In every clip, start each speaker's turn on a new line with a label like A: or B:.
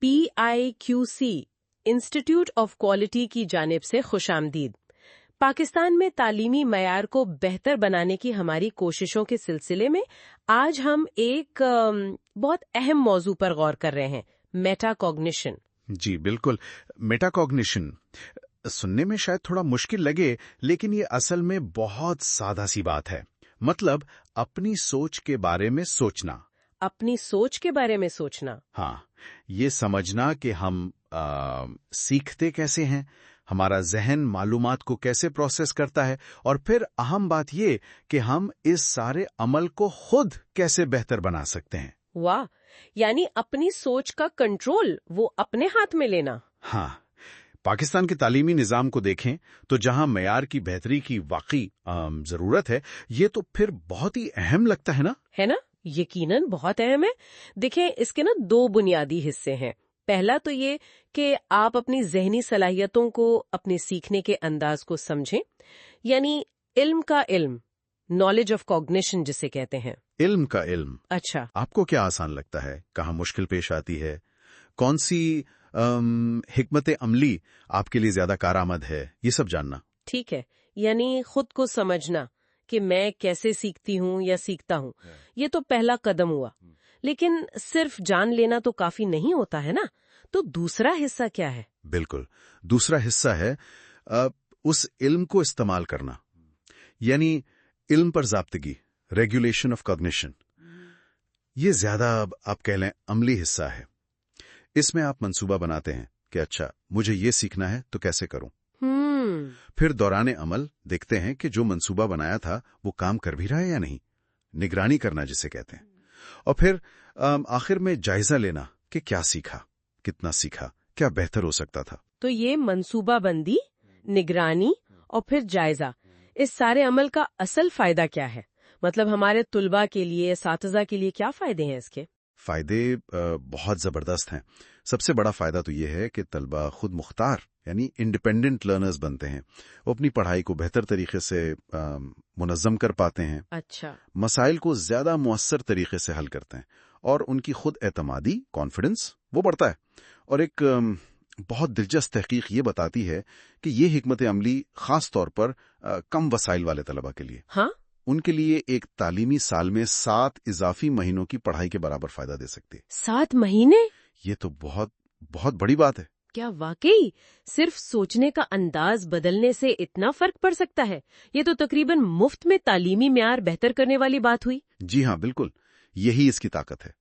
A: PIQC institute of quality की जानिब से खुश आमदीद। पाकिस्तान में तालीमी मयार को बेहतर बनाने की हमारी कोशिशों के सिलसिले में आज हम एक बहुत अहम मौजू पर गौर कर रहे हैं, मेटाकॉग्निशन।
B: जी बिल्कुल, मेटाकॉग्निशन सुनने में शायद थोड़ा मुश्किल लगे, लेकिन ये असल में बहुत सादा सी बात है। मतलब अपनी सोच के बारे में सोचना।
A: अपनी सोच के बारे में सोचना।
B: हाँ, ये समझना कि हम सीखते कैसे हैं, हमारा जहन मालूमात को कैसे प्रोसेस करता है, और फिर अहम बात ये कि हम इस सारे अमल को खुद कैसे बेहतर बना सकते हैं।
A: वाह, यानी अपनी सोच का कंट्रोल वो अपने हाथ में लेना।
B: हाँ, पाकिस्तान के तालीमी निज़ाम को देखें तो जहां मयार की बेहतरी की वाकई जरूरत है, ये तो फिर बहुत ही अहम लगता है ना?
A: है ना, यकीनन बहुत अहम है। देखें, इसके ना दो बुनियादी हिस्से हैं। पहला तो ये कि आप अपनी ज़हनी सलाहियतों को, अपने सीखने के अंदाज को समझें, यानी इल्म का इल्म, नॉलेज ऑफ कॉग्निशन जिसे कहते हैं।
B: इल्म का इल्म।
A: अच्छा,
B: आपको क्या आसान लगता है, कहाँ मुश्किल पेश आती है, कौन सी हिकमत अमली आपके लिए ज्यादा कारआमद है, ये सब जानना।
A: ठीक है, यानी खुद को समझना कि मैं कैसे सीखती हूँ या सीखता हूँ, ये तो पहला कदम हुआ। लेकिन सिर्फ जान लेना तो काफी नहीं होता है ना, तो दूसरा हिस्सा क्या है?
B: बिल्कुल, दूसरा हिस्सा है उस इल्म को इस्तेमाल करना, यानी इल्म पर ज़ाब्तगी, रेगुलेशन ऑफ कॉग्निशन। ये ज्यादा आप कह लें अमली हिस्सा है। इसमें आप मंसूबा बनाते हैं कि अच्छा, मुझे ये सीखना है तो कैसे करूं। फिर दौरान अमल देखते हैं कि जो मंसूबा बनाया था वो काम कर भी रहा है या नहीं, निगरानी करना जिसे कहते हैं। और फिर आखिर में जायजा लेना कि क्या सीखा, कितना सीखा, क्या बेहतर हो सकता था।
A: तो ये मंसूबा बंदी, निगरानी और फिर जायजा, इस सारे अमल का असल फायदा क्या है? मतलब हमारे तुलबा के लिए, साथीज़ा के लिए क्या फायदे हैं इसके?
B: फायदे बहुत जबरदस्त हैं। सबसे बड़ा फायदा तो ये है कि तलबा खुद मुख्तार यानी इंडिपेंडेंट लर्नर्स बनते हैं। वो अपनी पढ़ाई को बेहतर तरीके से मुनज़्ज़म कर पाते हैं।
A: अच्छा,
B: मसाइल को ज्यादा मुअस्सर तरीके से हल करते हैं, और उनकी खुद एतमादी, कॉन्फिडेंस, वो बढ़ता है। और एक बहुत दिलचस्प तहकीक ये बताती है कि ये हिकमत अमली खास तौर पर कम वसाइल वाले तलबा के लिए,
A: हाँ,
B: उनके लिए एक तालीमी साल में 7 इजाफी महीनों की पढ़ाई के बराबर फायदा दे सकती है।
A: 7 महीने?
B: ये तो बहुत बहुत बड़ी बात है।
A: क्या वाकई सिर्फ सोचने का अंदाज बदलने से इतना फर्क पड़ सकता है? ये तो तकरीबन मुफ्त में तालीमी म्यार बेहतर करने वाली बात हुई।
B: जी हाँ, बिल्कुल, यही इसकी ताकत है।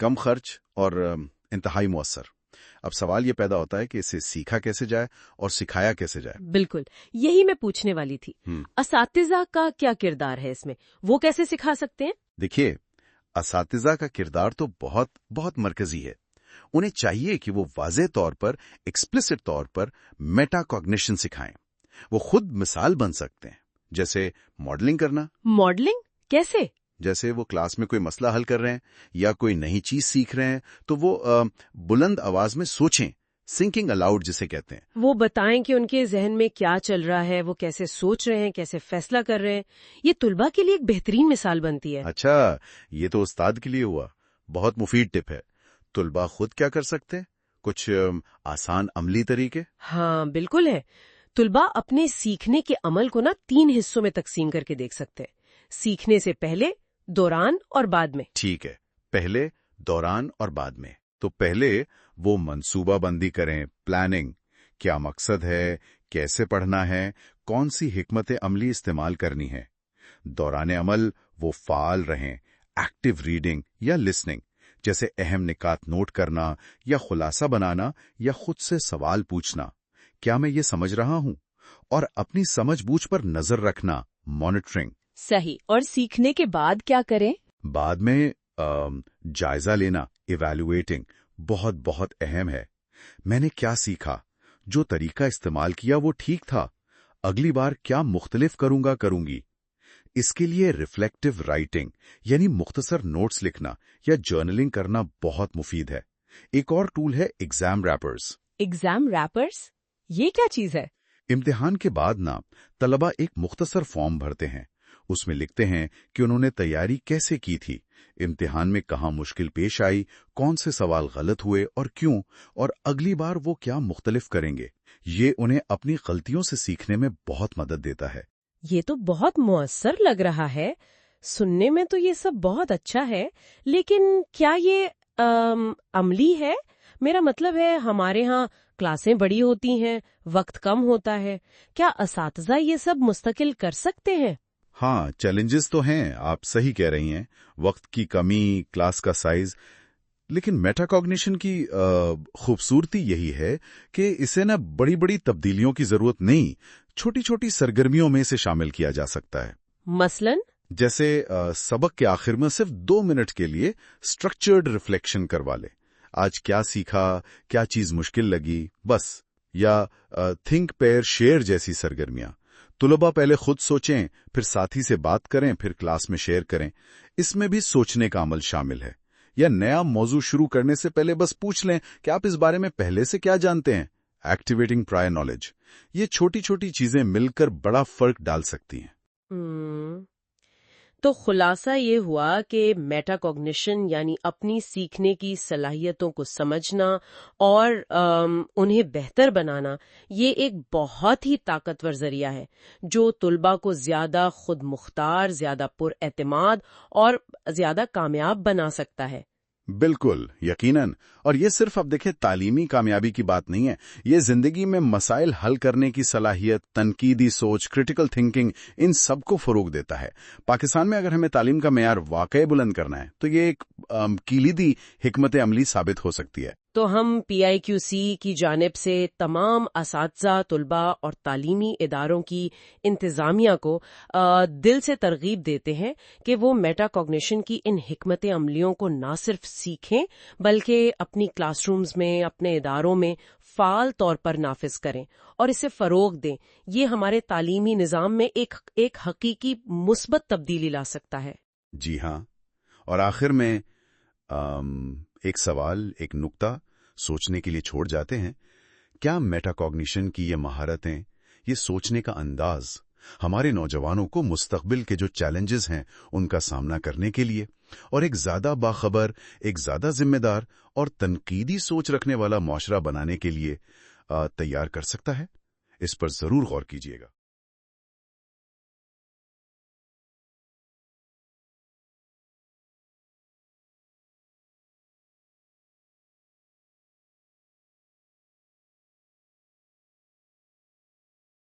B: कम खर्च और इंतहाई मुअस्सर। अब सवाल ये पैदा होता है कि इसे सीखा कैसे जाए और सिखाया कैसे जाए।
A: बिल्कुल, यही मैं पूछने वाली थी। असातिज़ा का क्या किरदार है इसमें? वो कैसे सिखा सकते हैं?
B: देखिए, असातिज़ा का किरदार तो बहुत बहुत मरकजी है। उन्हें चाहिए कि वो वाज़ेह तौर पर, एक्सप्लिसिट तौर पर मेटाकॉग्निशन सिखाएं। वो खुद मिसाल बन सकते हैं, जैसे मॉडलिंग करना।
A: मॉडलिंग कैसे?
B: जैसे वो क्लास में कोई मसला हल कर रहे हैं या कोई नई चीज सीख रहे हैं, तो वो बुलंद आवाज में सोचें, सिंकिंग अलाउड जिसे कहते हैं।
A: वो बताएं कि उनके जहन में क्या चल रहा है, वो कैसे सोच रहे हैं, कैसे फैसला कर रहे हैं। ये तुलबा के लिए एक बेहतरीन मिसाल बनती है।
B: अच्छा, ये तो उस्ताद के लिए हुआ। बहुत मुफीद टिप है। तुलबा खुद क्या कर सकते हैं? कुछ आसान अमली तरीके?
A: हाँ, बिल्कुल है। तुलबा अपने सीखने के अमल को ना 3 हिस्सों में तकसीम करके देख सकते हैं। सीखने से पहले, दौरान और बाद में।
B: ठीक है, पहले, दौरान और बाद में। तो पहले वो मंसूबा बंदी करें, प्लानिंग। क्या मकसद है, कैसे पढ़ना है, कौन सी हिकमत अमली इस्तेमाल करनी है। दौरान अमल वो फाल रहें, एक्टिव रीडिंग या लिसनिंग, जैसे अहम निकात नोट करना या खुलासा बनाना या खुद से सवाल पूछना, क्या मैं ये समझ रहा हूं, और अपनी समझ बूझ पर नजर रखना, मॉनिटरिंग।
A: सही। और सीखने के बाद क्या करें?
B: बाद में जायजा लेना, इवैल्यूएटिंग, बहुत बहुत अहम है। मैंने क्या सीखा, जो तरीका इस्तेमाल किया वो ठीक था, अगली बार क्या मुख्तलिफ करूंगी। इसके लिए रिफ्लेक्टिव राइटिंग यानी मुख्तसर नोट्स लिखना या जर्नलिंग करना बहुत मुफीद है। एक और टूल है एग्जाम रैपर्स।
A: Exam rappers? ये क्या चीज है?
B: इम्तिहान के बाद ना तलबा एक मुख्तसर फॉर्म भरते हैं। उसमें लिखते हैं कि उन्होंने तैयारी कैसे की थी, इम्तिहान में कहाँ मुश्किल पेश आई, कौन से सवाल गलत हुए और क्यों, और अगली बार वो क्या मुख्तलिफ करेंगे। ये उन्हें अपनी गलतियों से सीखने में बहुत मदद देता है।
A: ये तो बहुत मुअस्सर लग रहा है। सुनने में तो ये सब बहुत अच्छा है, लेकिन क्या ये अमली है? मेरा मतलब है, हमारे यहाँ क्लासें बड़ी होती हैं, वक्त कम होता है। क्या असातिज़ा ये सब मुस्तकिल कर सकते हैं?
B: हाँ, चैलेंजेस तो हैं, आप सही कह रही हैं, वक्त की कमी, क्लास का साइज। लेकिन मेटाकॉग्निशन की खूबसूरती यही है कि इसे ना बड़ी बड़ी तब्दीलियों की जरूरत नहीं, छोटी छोटी सरगर्मियों में इसे शामिल किया जा सकता है।
A: मसलन?
B: जैसे सबक के आखिर में सिर्फ 2 मिनट के लिए स्ट्रक्चर्ड रिफ्लेक्शन करवा ले, आज क्या सीखा, क्या चीज मुश्किल लगी, बस। या थिंक पेयर शेयर जैसी सरगर्मियां, तुलबा पहले खुद सोचें, फिर साथी से बात करें, फिर क्लास में शेयर करें। इसमें भी सोचने का अमल शामिल है। या नया मौजू शुरू करने से पहले बस पूछ लें कि आप इस बारे में पहले से क्या जानते हैं। Activating prior knowledge. ये छोटी छोटी चीजें मिलकर बड़ा फर्क डाल सकती हैं।
A: तो खुलासा ये हुआ कि मेटाकॉग्निशन यानी अपनी सीखने की सलाहियतों को समझना और उन्हें बेहतर बनाना, ये एक बहुत ही ताकतवर जरिया है जो तुलबा को ज्यादा खुद मुख्तार, ज्यादा पुरएतमाद और ज्यादा कामयाब बना सकता है।
B: बिल्कुल, यकीनन। और ये सिर्फ अब देखें तालीमी कामयाबी की बात नहीं है, ये जिंदगी में मसाइल हल करने की सलाहियत, तनकीदी सोच, क्रिटिकल थिंकिंग, इन सब को फरोग देता है। पाकिस्तान में अगर हमें तालीम का मेयार वाकई बुलंद करना है तो ये एक कीलिदी हिकमत अमली साबित हो सकती है।
A: तो हम PIQC की जानिब से तमाम असातिज़ा, तुलबा और तालीमी इदारों की इंतज़ामिया को दिल से तरगीब देते हैं कि वो मेटाकॉग्निशन की इन हिकमत अमलियों को ना सिर्फ सीखें बल्कि अपनी क्लासरूम्स में, अपने इदारों में फ़ाल तौर पर नाफिज करें और इसे फ़रोग दें। ये हमारे तालीमी निज़ाम में एक हकीकी मुस्बत तब्दीली ला सकता है।
B: जी हाँ। और आखिर में एक सवाल, एक नुक्ता सोचने के लिए छोड़ जाते हैं। क्या मेटाकॉग्निशन की ये महारतें, ये सोचने का अंदाज हमारे नौजवानों को मुस्तकबिल के जो चैलेंजेस हैं उनका सामना करने के लिए और एक ज्यादा बाखबर, एक ज्यादा जिम्मेदार और तनकीदी सोच रखने वाला मुआशरा बनाने के लिए तैयार कर सकता है? इस पर जरूर गौर कीजिएगा।